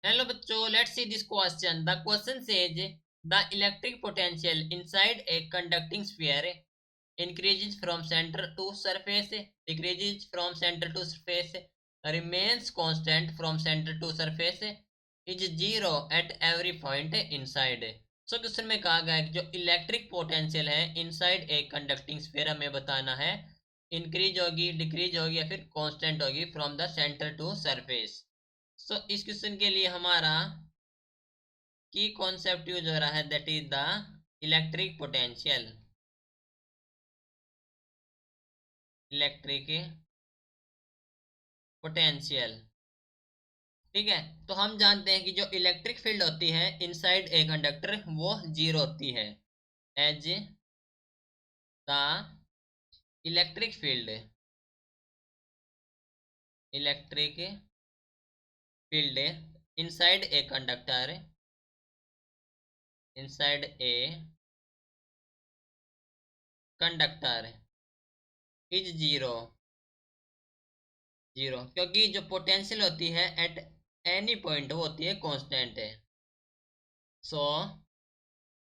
Hello बच्चों, let's see this question. The question says the electric potential inside a conducting sphere increases from center to surface, decreases from center to surface, remains constant from center to surface, is zero at every point inside. So question में कहा गया है कि जो electric potential है inside a conducting sphere हमें बताना है, इंक्रीज होगी, डिक्रीज होगी या फिर कांस्टेंट होगी from the centre to surface. So इस क्वेश्चन के लिए हमारा की कॉन्सेप्ट यूज हो रहा है, that is the electric potential. Electric potential, ठीक है। तो हम जानते हैं कि जो इलेक्ट्रिक फील्ड होती है इनसाइड ए कंडक्टर वो जीरो होती है। As the electric field, electric field inside a conductor, inside a conductor is zero, zero, क्योंकि जो पोटेंशियल होती है एट एनी पॉइंट वो होती है कांस्टेंट है। So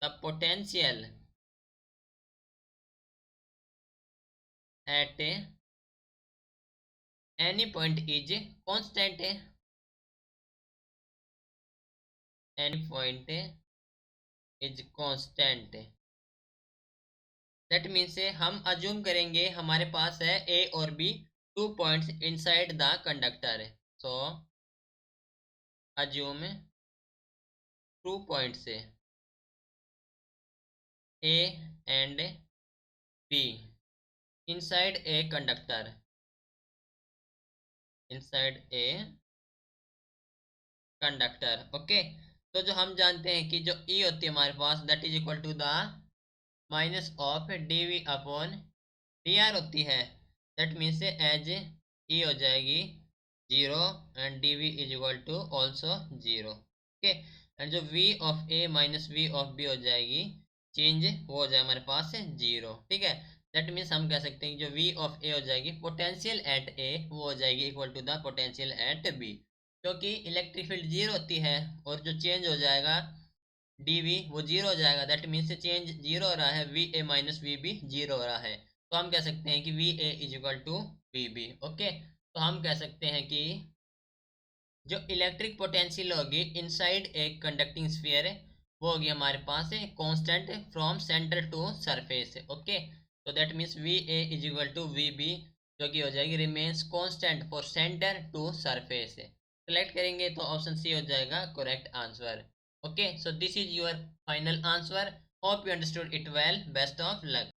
the potential at any point is constant, any point is constant. That means हम assume करेंगे हमारे पास है ए और B, 2 points inside the conductor. So assume 2 points A and B inside a conductor, inside a conductor. Okay, तो जो हम जानते हैं कि जो ई होती है हमारे पास that is equal to the minus of D V upon D R होती है। दैट मीन्स एज ई हो जाएगी zero and D V is equal to also zero. Okay, and जो V of A minus V of B हो जाएगी, change वो हो जाए हमारे पास जीरो। ठीक है, दैट मीन्स हम कह सकते हैं कि जो वी ऑफ ए हो जाएगी पोटेंशियल एट ए वो हो जाएगी equal to the potential at B, क्योंकि इलेक्ट्रिक फील्ड जीरो होती है और जो चेंज हो जाएगा dv वो जीरो हो जाएगा। दैट मीन्स चेंज जीरो हो रहा है, V A minus V B zero हो रहा है। तो हम कह सकते हैं कि V A is equal to V B. Okay, तो हम कह सकते हैं कि जो इलेक्ट्रिक पोटेंशियल होगी इनसाइड एक कंडक्टिंग स्फीयर वो होगी हमारे पास constant from centre to surface. Okay, तो that means V A is equal to V B, जो कि हो जाएगी remains constant for centre to surface. Select करेंगे तो ऑप्शन सी हो जाएगा correct answer. Okay, so this is your final answer. Hope you understood it well. Best of luck.